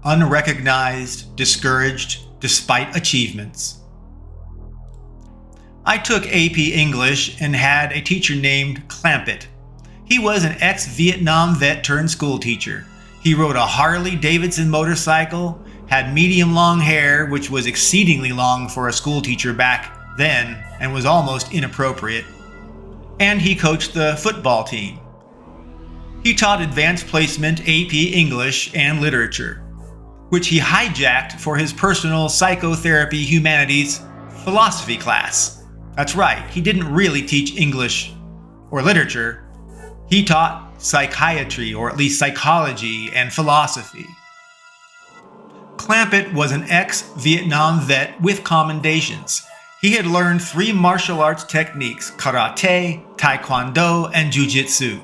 unrecognized, discouraged, despite achievements. I took AP English and had a teacher named Clampett. He was an ex-Vietnam vet turned school teacher. He rode a Harley-Davidson motorcycle, had medium long hair, which was exceedingly long for a school teacher back then and was almost inappropriate. And he coached the football team. He taught advanced placement AP English and literature, which he hijacked for his personal psychotherapy humanities philosophy class. That's right, he didn't really teach English or literature. He taught psychiatry, or at least psychology and philosophy. Clampett was an ex-Vietnam vet with commendations. He had learned 3 martial arts techniques: karate, taekwondo, and jiu-jitsu.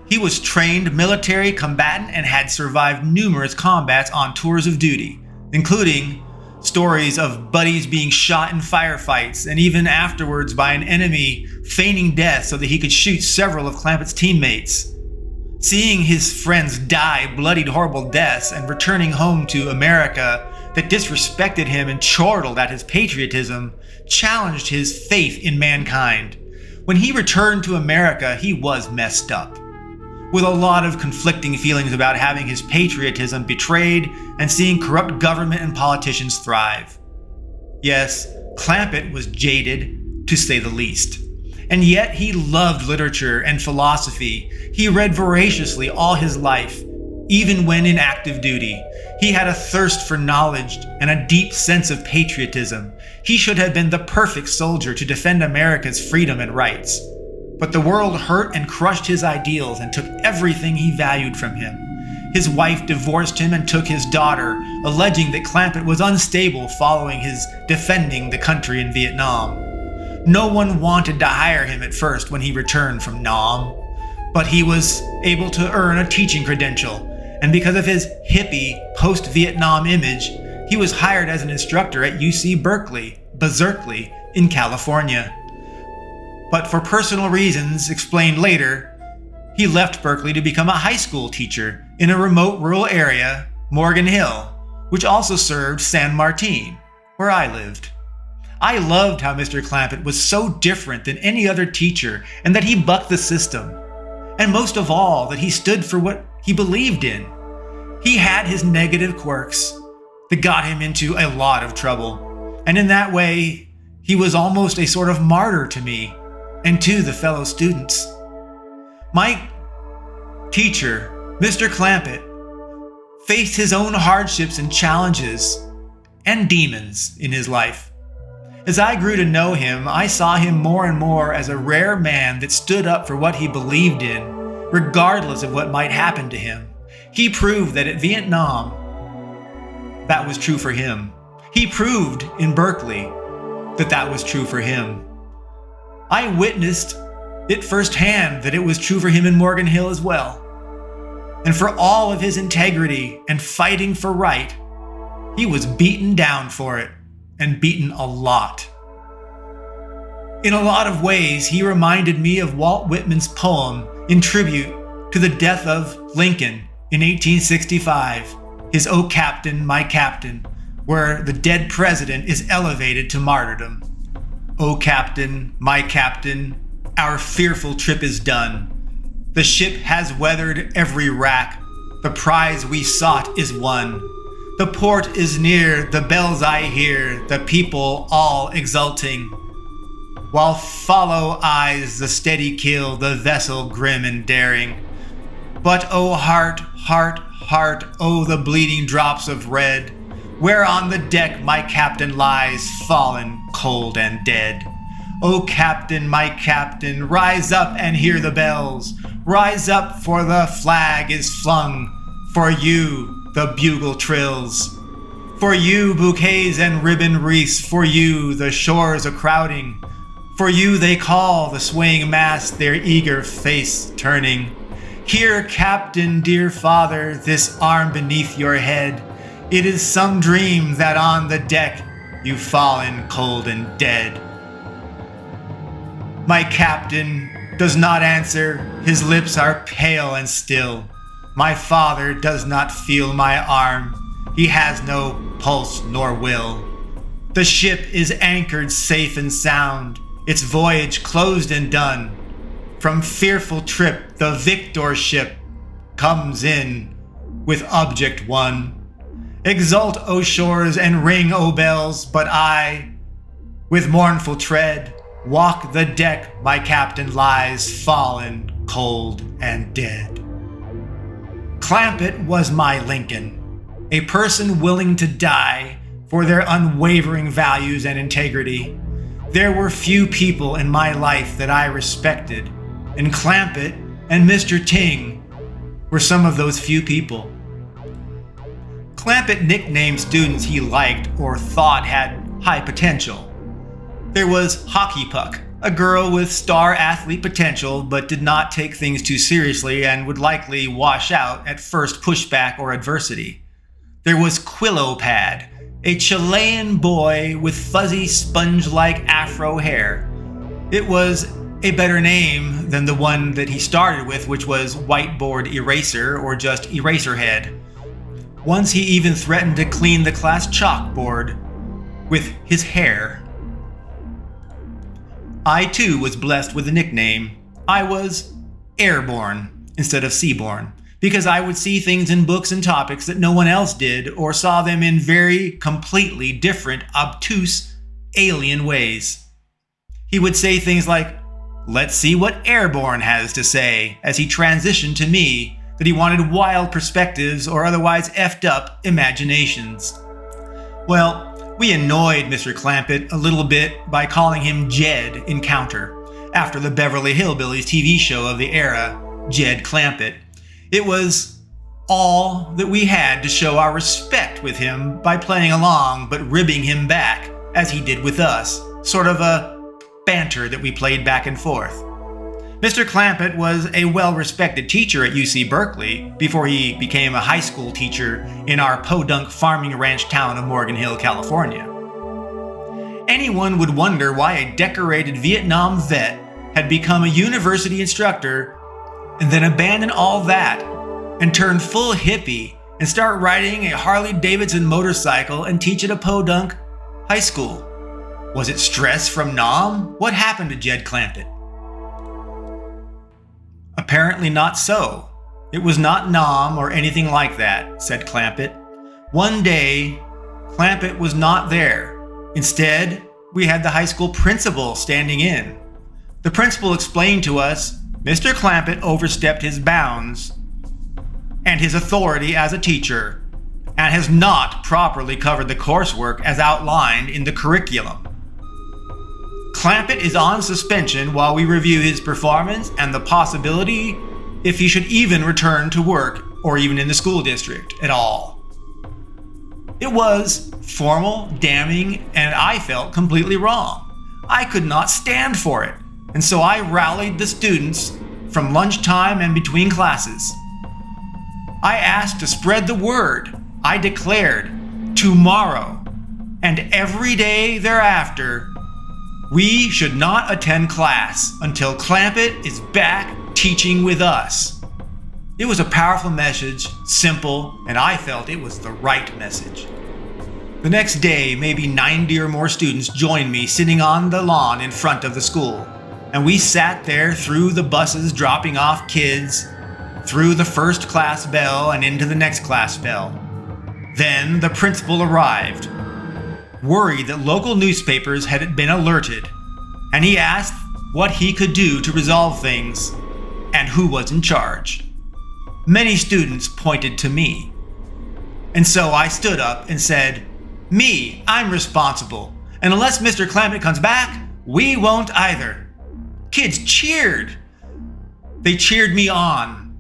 He was trained military combatant and had survived numerous combats on tours of duty, including stories of buddies being shot in firefights and even afterwards by an enemy feigning death so that he could shoot several of Clampett's teammates. Seeing his friends die bloodied, horrible deaths and returning home to America that disrespected him and chortled at his patriotism challenged his faith in mankind. When he returned to America, he was messed up, with a lot of conflicting feelings about having his patriotism betrayed and seeing corrupt government and politicians thrive. Yes, Clampett was jaded, to say the least. And yet he loved literature and philosophy. He read voraciously all his life, even when in active duty. He had a thirst for knowledge and a deep sense of patriotism. He should have been the perfect soldier to defend America's freedom and rights. But the world hurt and crushed his ideals and took everything he valued from him. His wife divorced him and took his daughter, alleging that Clampett was unstable following his defending the country in Vietnam. No one wanted to hire him at first when he returned from Nam, but he was able to earn a teaching credential, and because of his hippie post-Vietnam image, he was hired as an instructor at UC Berkeley in California. But for personal reasons explained later, he left Berkeley to become a high school teacher in a remote rural area, Morgan Hill, which also served San Martin, where I lived. I loved how Mr. Clampett was so different than any other teacher and that he bucked the system. And most of all, that he stood for what he believed in. He had his negative quirks that got him into a lot of trouble. And in that way, he was almost a sort of martyr to me and to the fellow students. My teacher, Mr. Clampett, faced his own hardships and challenges and demons in his life. As I grew to know him, I saw him more and more as a rare man that stood up for what he believed in, regardless of what might happen to him. He proved that at Vietnam, that was true for him. He proved in Berkeley that that was true for him. I witnessed it firsthand that it was true for him in Morgan Hill as well. And for all of his integrity and fighting for right, he was beaten down for it, and beaten a lot. In a lot of ways, he reminded me of Walt Whitman's poem in tribute to the death of Lincoln in 1865, his "O Captain, My Captain," where the dead president is elevated to martyrdom. "O Captain, my Captain, our fearful trip is done. The ship has weathered every rack. The prize we sought is won. The port is near, the bells I hear, the people all exulting. While follow eyes the steady keel, the vessel grim and daring. But oh heart, heart, heart, oh the bleeding drops of red, where on the deck my captain lies, fallen, cold and dead. O Captain, my Captain, rise up and hear the bells. Rise up, for the flag is flung. For you the bugle trills. For you bouquets and ribbon wreaths. For you the shores a crowding. For you they call, the swaying mast, their eager face turning. Here, Captain, dear father, this arm beneath your head. It is some dream that on the deck you've fallen cold and dead. My Captain does not answer, his lips are pale and still. My father does not feel my arm, He has no pulse nor will. The ship is anchored safe and sound, its voyage closed and done. From fearful trip, the victor ship comes in with object won. Exult, O shores, and ring, O bells, but I, with mournful tread, walk the deck my captain lies fallen, cold, and dead. Clampett was my Lincoln, a person willing to die for their unwavering values and integrity. There were few people in my life that I respected, and Clampett and Mr. Ting were some of those few people. Clampett nicknamed students he liked or thought had high potential. There was Hockey Puck, a girl with star athlete potential but did not take things too seriously and would likely wash out at first pushback or adversity. There was Quillo Pad, a Chilean boy with fuzzy sponge-like afro hair. It was a better name than the one that he started with, which was Whiteboard Eraser or just Eraserhead. Once he even threatened to clean the class chalkboard with his hair. I too was blessed with a nickname. I was Airborne instead of Seaborn, because I would see things in books and topics that no one else did, or saw them in very completely different, obtuse, alien ways. He would say things like, "Let's see what Airborne has to say," as he transitioned to me that he wanted wild perspectives or otherwise effed up imaginations. Well, we annoyed Mr. Clampett a little bit by calling him Jed in Counter, after the Beverly Hillbillies TV show of the era, Jed Clampett. It was all that we had to show our respect with him by playing along but ribbing him back, as he did with us, sort of a banter that we played back and forth. Mr. Clampett was a well-respected teacher at UC Berkeley before he became a high school teacher in our podunk farming ranch town of Morgan Hill, California. Anyone would wonder why a decorated Vietnam vet had become a university instructor and then abandon all that and turn full hippie and start riding a Harley-Davidson motorcycle and teach at a podunk high school. Was it stress from Nam? What happened to Jed Clampett? Apparently not so. It was not Nam or anything like that, said Clampett. One day, Clampett was not there. Instead, we had the high school principal standing in. The principal explained to us, Mr. Clampett overstepped his bounds and his authority as a teacher and has not properly covered the coursework as outlined in the curriculum. Clampett is on suspension while we review his performance and the possibility if he should even return to work or even in the school district at all. It was formal, damning, and I felt completely wrong. I could not stand for it, and so I rallied the students from lunchtime and between classes. I asked to spread the word. I declared, tomorrow and every day thereafter, we should not attend class until Clampett is back teaching with us. It was a powerful message, simple, and I felt it was the right message. The next day, maybe 90 or more students joined me sitting on the lawn in front of the school, and we sat there through the buses dropping off kids, through the first class bell and into the next class bell. Then the principal arrived, worried that local newspapers had been alerted, and he asked what he could do to resolve things and who was in charge. Many students pointed to me. And so I stood up and said, "Me, I'm responsible, and unless Mr. Clampett comes back, we won't either." Kids cheered. They cheered me on,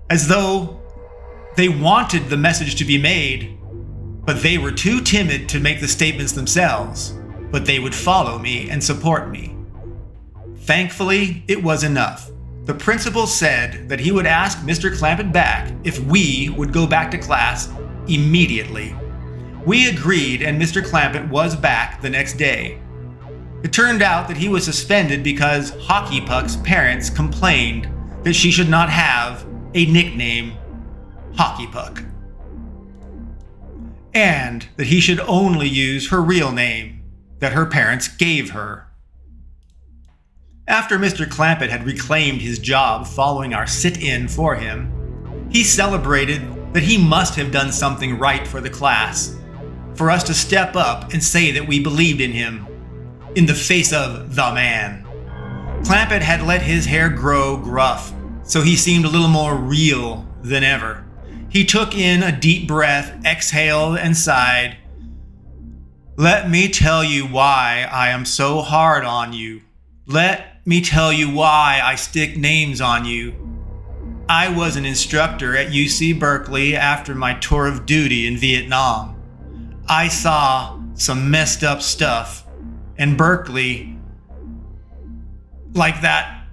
as though they wanted the message to be made, but they were too timid to make the statements themselves, but they would follow me and support me. Thankfully, it was enough. The principal said that he would ask Mr. Clampett back if we would go back to class immediately. We agreed, and Mr. Clampett was back the next day. It turned out that he was suspended because Hockey Puck's parents complained that she should not have a nickname, Hockey Puck. and that he should only use her real name that her parents gave her. After Mr. Clampett had reclaimed his job following our sit-in for him, he celebrated that he must have done something right for the class, for us to step up and say that we believed in him, in the face of the man. Clampett had let his hair grow gruff, so he seemed a little more real than ever. He took in a deep breath, exhaled, and sighed. "Let me tell you why I am so hard on you. Let me tell you why I stick names on you. I was an instructor at UC Berkeley after my tour of duty in Vietnam. I saw some messed up stuff, and Berkeley, like that,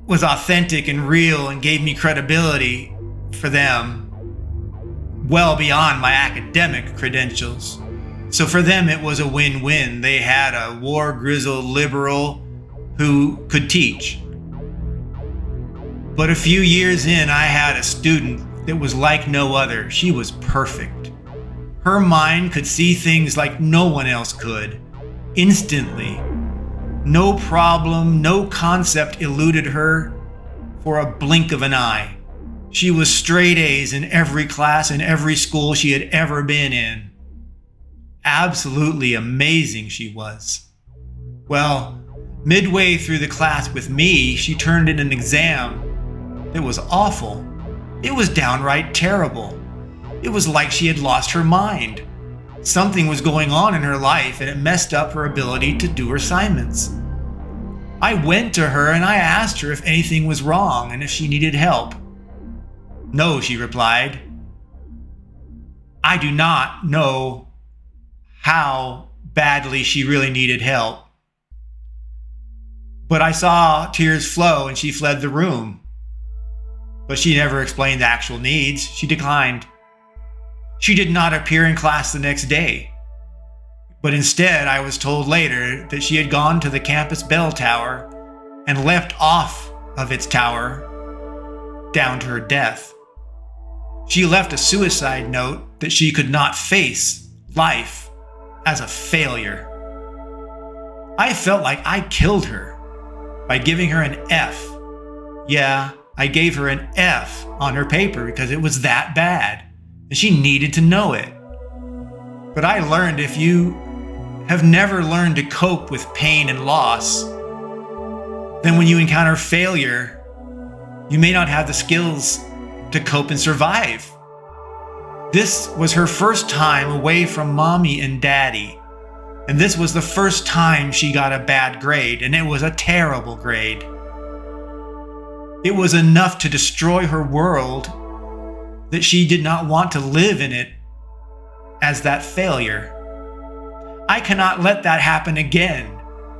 was authentic and real and gave me credibility for them, well beyond my academic credentials. So for them it was a win-win. They had a war-grizzled liberal who could teach. But a few years in, I had a student that was like no other. She was perfect. Her mind could see things like no one else could, instantly. No problem, no concept eluded her for a blink of an eye. She was straight A's in every class in every school she had ever been in. Absolutely amazing she was. Well, midway through the class with me, she turned in an exam. It was awful. It was downright terrible. It was like she had lost her mind. Something was going on in her life and it messed up her ability to do her assignments. I went to her and I asked her if anything was wrong and if she needed help. "No," she replied. I do not know how badly she really needed help, but I saw tears flow and she fled the room. But she never explained the actual needs. She declined. She did not appear in class the next day. But instead, I was told later that she had gone to the campus bell tower and leapt off of its tower down to her death. She left a suicide note that she could not face life as a failure. I felt like I killed her by giving her an F. Yeah, I gave her an F on her paper because it was that bad, and she needed to know it. But I learned if you have never learned to cope with pain and loss, then when you encounter failure, you may not have the skills to cope and survive. This was her first time away from mommy and daddy, and this was the first time she got a bad grade, and it was a terrible grade. It was enough to destroy her world that she did not want to live in it as that failure. I cannot let that happen again.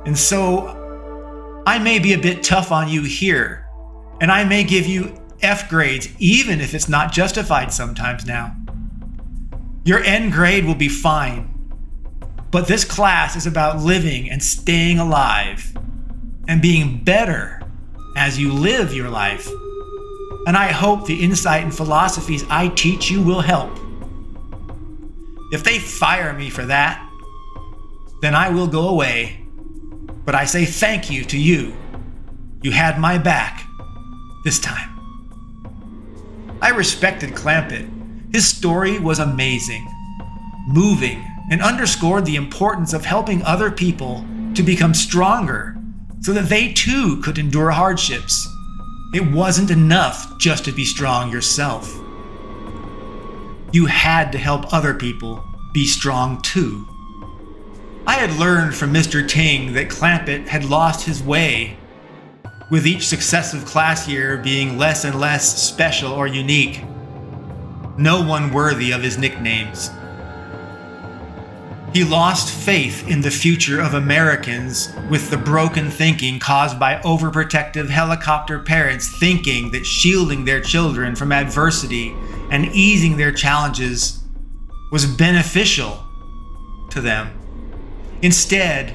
And so I may be a bit tough on you here, and I may give you F grades, even if it's not justified sometimes now. Your N grade will be fine, but this class is about living and staying alive and being better as you live your life. And I hope the insight and philosophies I teach you will help. If they fire me for that, then I will go away. But I say thank you to you. You had my back this time. I respected Clampett. His story was amazing, moving, and underscored the importance of helping other people to become stronger so that they too could endure hardships. It wasn't enough just to be strong yourself. You had to help other people be strong too. I had learned from Mr. Ting that Clampett had lost his way, with each successive class year being less and less special or unique. No one worthy of his nicknames. He lost faith in the future of Americans with the broken thinking caused by overprotective helicopter parents thinking that shielding their children from adversity and easing their challenges was beneficial to them. Instead,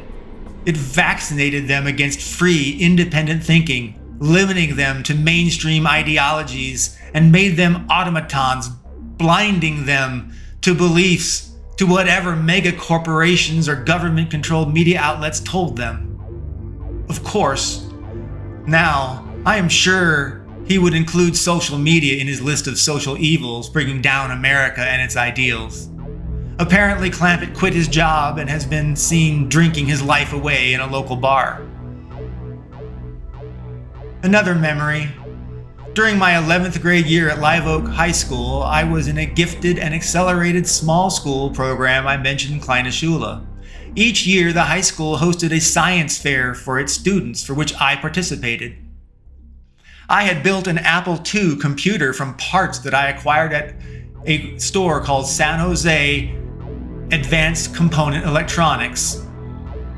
it vaccinated them against free, independent thinking, limiting them to mainstream ideologies, and made them automatons, blinding them to beliefs to whatever mega corporations or government-controlled media outlets told them. Of course, now I am sure he would include social media in his list of social evils bringing down America and its ideals. Apparently, Clampett quit his job and has been seen drinking his life away in a local bar. Another memory. During my 11th grade year at Live Oak High School, I was in a gifted and accelerated small school program I mentioned, Kleine Schule. Each year, the high school hosted a science fair for its students, for which I participated. I had built an Apple II computer from parts that I acquired at a store called San Jose Advanced Component Electronics,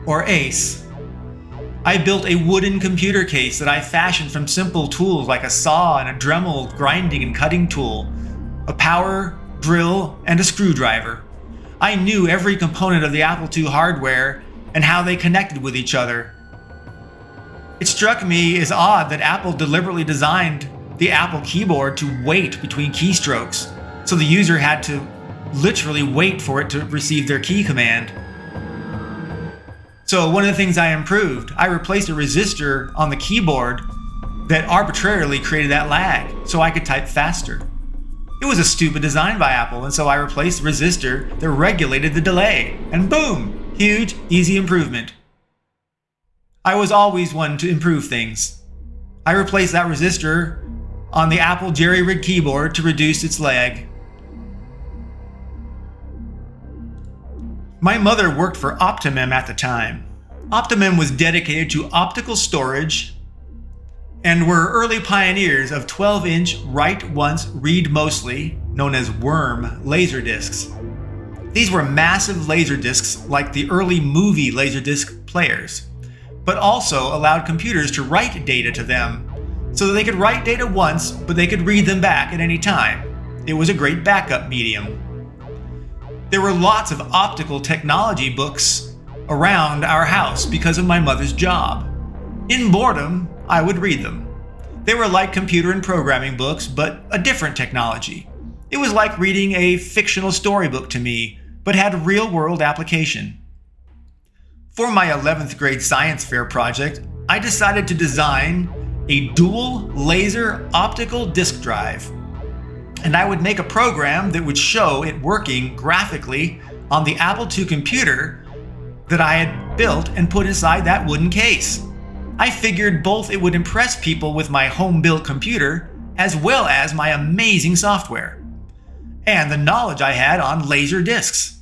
or ACE. I built a wooden computer case that I fashioned from simple tools like a saw and a Dremel grinding and cutting tool, a power drill, and a screwdriver. I knew every component of the Apple II hardware and how they connected with each other. It struck me as odd that Apple deliberately designed the Apple keyboard to wait between keystrokes, so the user had to literally wait for it to receive their key command. So one of the things I improved, I replaced a resistor on the keyboard that arbitrarily created that lag so I could type faster. It was a stupid design by Apple, and so I replaced a resistor that regulated the delay, and boom, huge, easy improvement. I was always one to improve things. I replaced that resistor on the Apple jerry-rig keyboard to reduce its lag. My mother worked for Optimum at the time. Optimum was dedicated to optical storage and were early pioneers of 12-inch write once, read mostly, known as worm, laser discs. These were massive laser discs like the early movie laserdisc players, but also allowed computers to write data to them so that they could write data once, but they could read them back at any time. It was a great backup medium. There were lots of optical technology books around our house because of my mother's job. In boredom, I would read them. They were like computer and programming books, but a different technology. It was like reading a fictional storybook to me, but had real-world application. For my 11th grade science fair project, I decided to design a dual laser optical disk drive. And I would make a program that would show it working graphically on the Apple II computer that I had built and put inside that wooden case. I figured both it would impress people with my home-built computer as well as my amazing software and the knowledge I had on laser discs.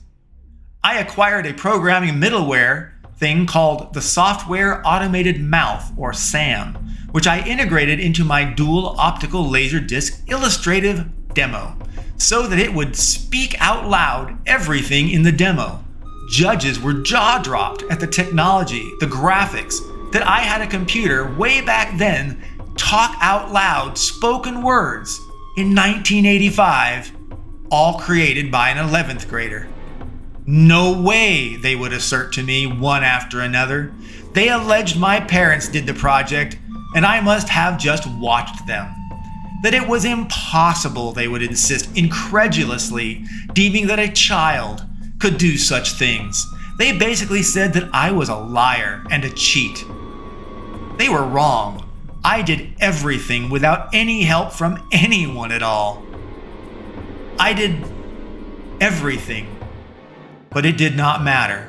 I acquired a programming middleware thing called the Software Automated Mouth, or SAM, which I integrated into my dual optical laser disc illustrative demo so that it would speak out loud everything in the demo. Judges were jaw-dropped at the technology, the graphics, that I had a computer way back then talk out loud spoken words in 1985, all created by an 11th grader. No way, they would assert to me one after another. They alleged my parents did the project, and I must have just watched them. That it was impossible, they would insist incredulously, deeming that a child could do such things. They basically said that I was a liar and a cheat. They were wrong. I did everything without any help from anyone at all. I did everything, but it did not matter.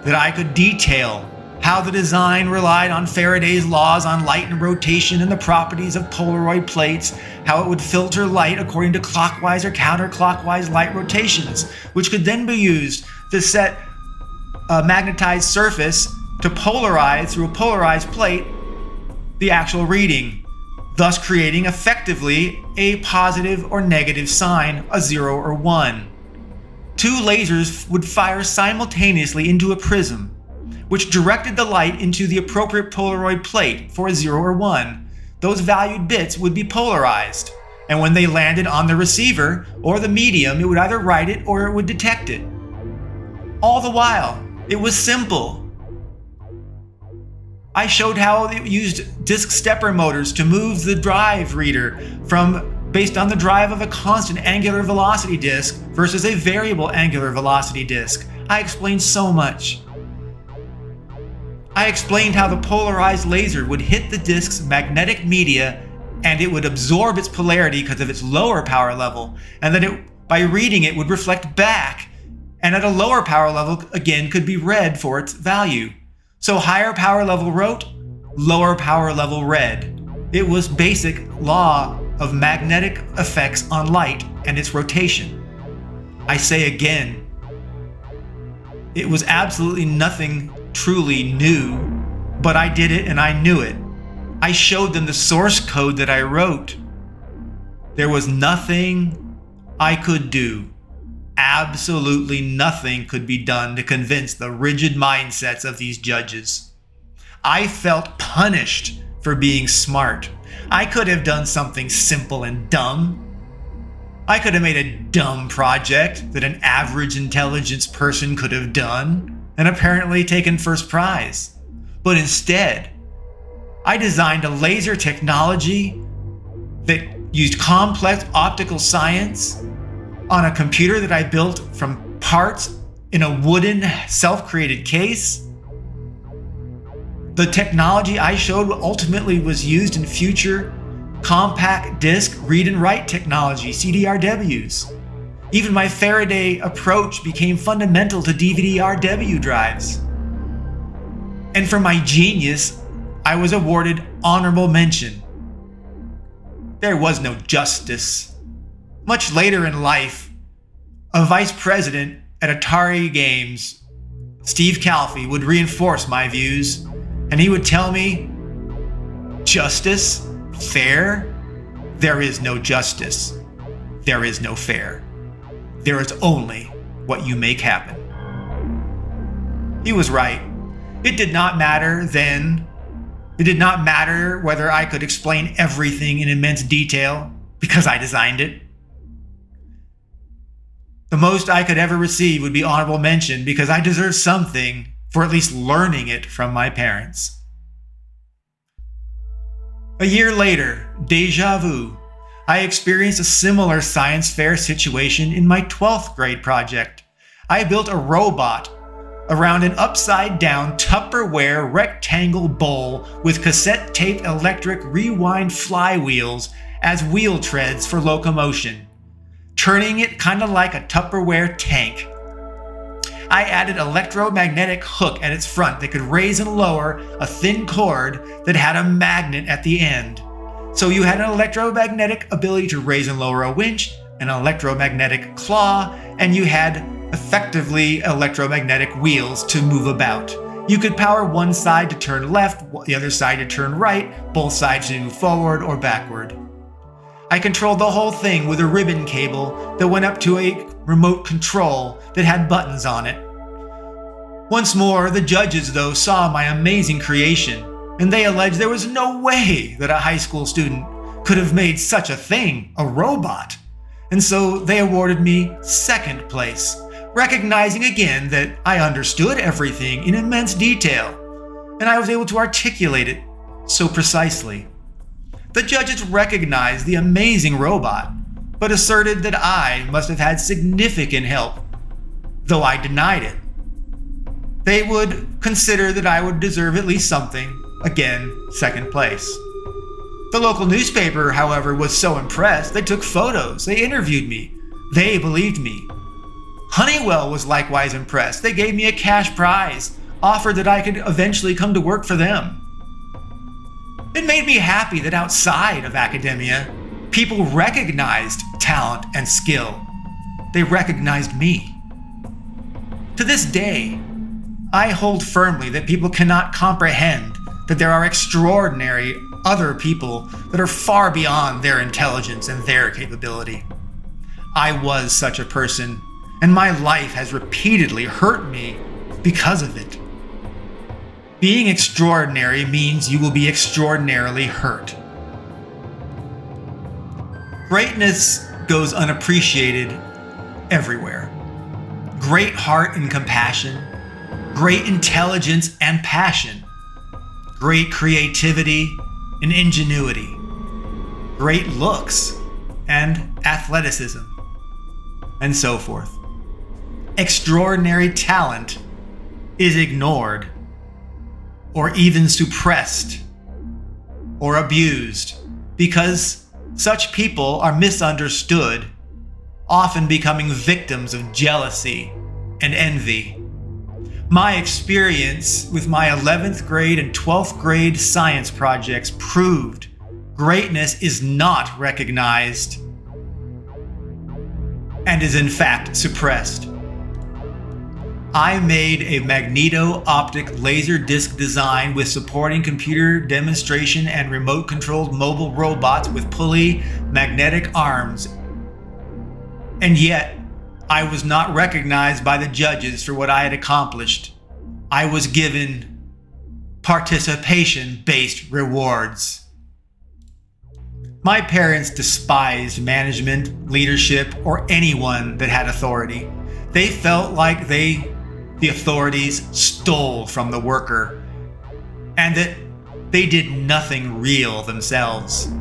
That I could detail how the design relied on Faraday's laws on light and rotation and the properties of Polaroid plates, how it would filter light according to clockwise or counterclockwise light rotations, which could then be used to set a magnetized surface to polarize through a polarized plate the actual reading, thus creating effectively a positive or negative sign, a 0 or 1. Two lasers would fire simultaneously into a prism, which directed the light into the appropriate Polaroid plate for a 0 or 1. Those valued bits would be polarized, and when they landed on the receiver or the medium, it would either write it or it would detect it. All the while, it was simple. I showed how it used disk stepper motors to move the drive reader from based on the drive of a constant angular velocity disk versus a variable angular velocity disk. I explained so much. I explained how the polarized laser would hit the disk's magnetic media and it would absorb its polarity because of its lower power level, and that by reading it would reflect back, and at a lower power level again could be read for its value. So higher power level wrote, lower power level read. It was basic law of magnetic effects on light and its rotation. I say again, it was absolutely nothing truly new, but I did it and I knew it. I showed them the source code that I wrote. There was nothing I could do. Absolutely nothing could be done to convince the rigid mindsets of these judges. I felt punished for being smart. I could have done something simple and dumb. I could have made a dumb project that an average intelligence person could have done and apparently taken first prize. But instead, I designed a laser technology that used complex optical science on a computer that I built from parts in a wooden self-created case. The technology I showed ultimately was used in future compact disc read and write technology, CDRWs. Even my Faraday approach became fundamental to DVD-RW drives. And for my genius, I was awarded honorable mention. There was no justice. Much later in life, a vice president at Atari Games, Steve Calfee, would reinforce my views, and he would tell me, justice? Fair? There is no justice. There is no fair. There is only what you make happen. He was right. It did not matter then. It did not matter whether I could explain everything in immense detail because I designed it. The most I could ever receive would be honorable mention because I deserve something for at least learning it from my parents. A year later, déjà vu, I experienced a similar science fair situation in my 12th grade project. I built a robot around an upside-down Tupperware rectangle bowl with cassette tape electric rewind flywheels as wheel treads for locomotion, turning it kind of like a Tupperware tank. I added electromagnetic hook at its front that could raise and lower a thin cord that had a magnet at the end. So you had an electromagnetic ability to raise and lower a winch, an electromagnetic claw, and you had effectively electromagnetic wheels to move about. You could power one side to turn left, the other side to turn right, both sides to move forward or backward. I controlled the whole thing with a ribbon cable that went up to a remote control that had buttons on it. Once more, the judges, though, saw my amazing creation, and they alleged there was no way that a high school student could have made such a thing, a robot. And so they awarded me second place, recognizing again that I understood everything in immense detail, and I was able to articulate it so precisely. The judges recognized the amazing robot, but asserted that I must have had significant help, though I denied it. They would consider that I would deserve at least something, again, second place. The local newspaper, however, was so impressed, they took photos, they interviewed me, they believed me. Honeywell was likewise impressed. They gave me a cash prize, offered that I could eventually come to work for them. It made me happy that outside of academia, people recognized talent and skill. They recognized me. To this day, I hold firmly that people cannot comprehend that there are extraordinary other people that are far beyond their intelligence and their capability. I was such a person, and my life has repeatedly hurt me because of it. Being extraordinary means you will be extraordinarily hurt. Greatness goes unappreciated everywhere. Great heart and compassion, great intelligence and passion, great creativity and ingenuity, great looks and athleticism, and so forth. Extraordinary talent is ignored, or even suppressed, or abused, because such people are misunderstood, often becoming victims of jealousy and envy. My experience with my 11th grade and 12th grade science projects proved greatness is not recognized and is in fact suppressed. I made a magneto-optic laser disc design with supporting computer demonstration and remote-controlled mobile robots with pulley magnetic arms. And yet, I was not recognized by the judges for what I had accomplished. I was given participation-based rewards. My parents despised management, leadership, or anyone that had authority. They felt like the authorities stole from the worker, and that they did nothing real themselves.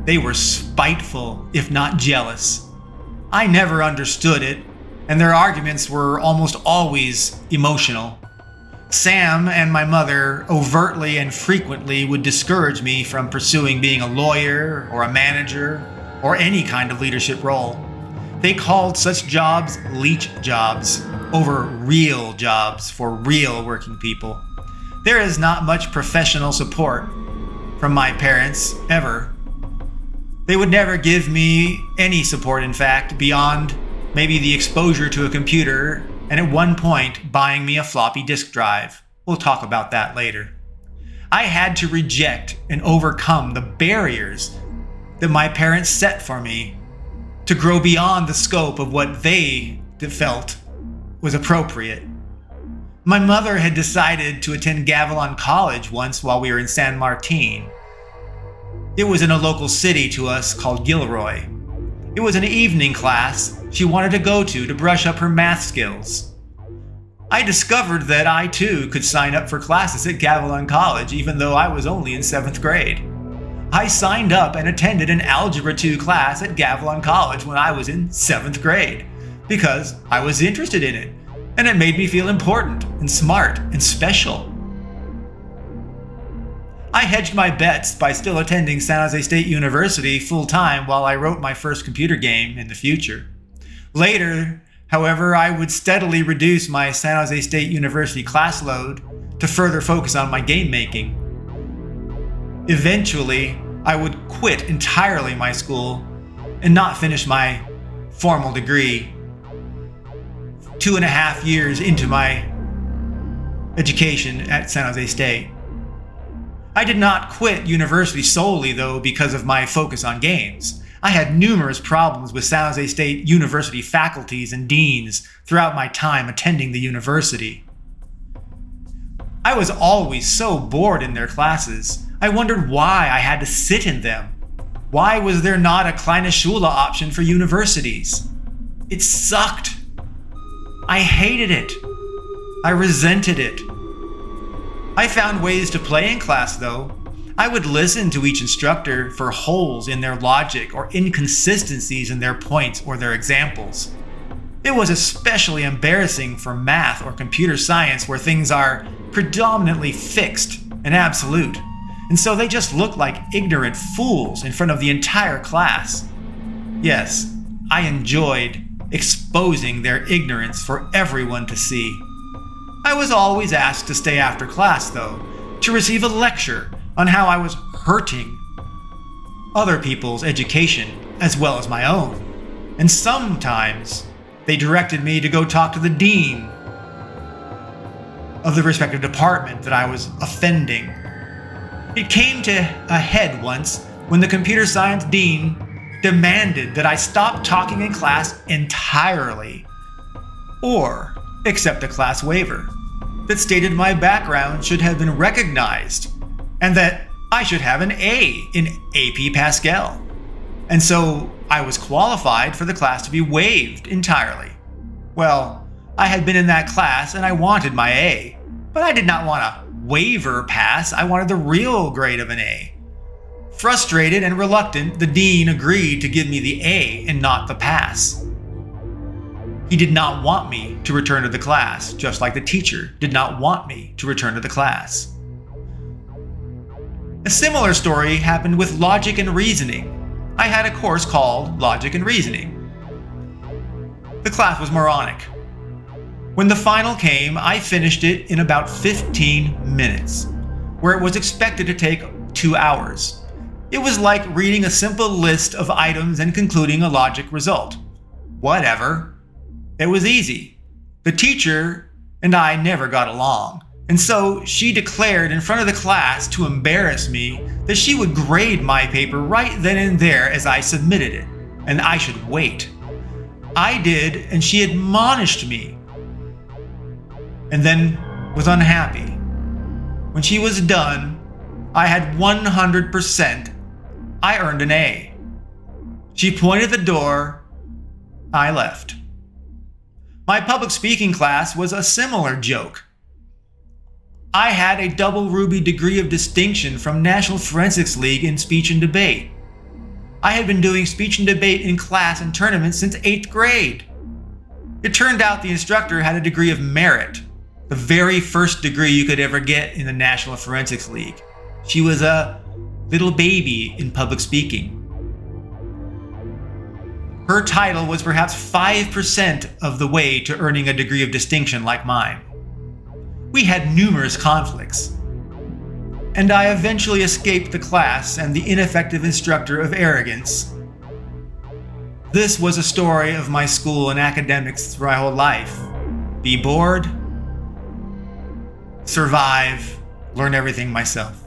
They were spiteful, if not jealous. I never understood it, and their arguments were almost always emotional. Sam and my mother overtly and frequently would discourage me from pursuing being a lawyer or a manager or any kind of leadership role. They called such jobs leech jobs over real jobs for real working people. There is not much professional support from my parents, ever. They would never give me any support, in fact, beyond maybe the exposure to a computer and at one point buying me a floppy disk drive. We'll talk about that later. I had to reject and overcome the barriers that my parents set for me to grow beyond the scope of what they felt was appropriate. My mother had decided to attend Gavilan College once while we were in San Martin. It was in a local city to us called Gilroy. It was an evening class she wanted to go to brush up her math skills. I discovered that I too could sign up for classes at Gavilan College even though I was only in 7th grade. I signed up and attended an Algebra 2 class at Gavilan College when I was in 7th grade because I was interested in it, and it made me feel important and smart and special. I hedged my bets by still attending San Jose State University full-time while I wrote my first computer game in the future. Later, however, I would steadily reduce my San Jose State University class load to further focus on my game making. Eventually, I would quit entirely my school and not finish my formal degree 2.5 years into my education at San Jose State. I did not quit university solely, though, because of my focus on games. I had numerous problems with San Jose State University faculties and deans throughout my time attending the university. I was always so bored in their classes. I wondered why I had to sit in them. Why was there not a Kleine Schule option for universities? It sucked. I hated it. I resented it. I found ways to play in class, though. I would listen to each instructor for holes in their logic or inconsistencies in their points or their examples. It was especially embarrassing for math or computer science where things are predominantly fixed and absolute, and so they just look like ignorant fools in front of the entire class. Yes, I enjoyed exposing their ignorance for everyone to see. I was always asked to stay after class, though, to receive a lecture on how I was hurting other people's education as well as my own. And sometimes they directed me to go talk to the dean of the respective department that I was offending. It came to a head once when the computer science dean demanded that I stop talking in class entirely, or accept a class waiver that stated my background should have been recognized and that I should have an A in AP Pascal. And so I was qualified for the class to be waived entirely. Well, I had been in that class and I wanted my A, but I did not want a waiver pass. I wanted the real grade of an A. Frustrated and reluctant, the dean agreed to give me the A and not the pass. He did not want me to return to the class, just like the teacher did not want me to return to the class. A similar story happened with logic and reasoning. I had a course called Logic and Reasoning. The class was moronic. When the final came, I finished it in about 15 minutes, where it was expected to take 2 hours. It was like reading a simple list of items and concluding a logic result. Whatever. It was easy. The teacher and I never got along, and so she declared in front of the class to embarrass me that she would grade my paper right then and there as I submitted it, and I should wait. I did, and she admonished me, and then was unhappy. When she was done, I had 100%. I earned an A. She pointed at the door. I left. My public speaking class was a similar joke. I had a double Ruby degree of distinction from National Forensics League in speech and debate. I had been doing speech and debate in class and tournaments since 8th grade. It turned out the instructor had a degree of merit, the very first degree you could ever get in the National Forensics League. She was a little baby in public speaking. Her title was perhaps 5% of the way to earning a degree of distinction like mine. We had numerous conflicts, and I eventually escaped the class and the ineffective instructor of arrogance. This was a story of my school and academics through my whole life. Be bored, survive, learn everything myself.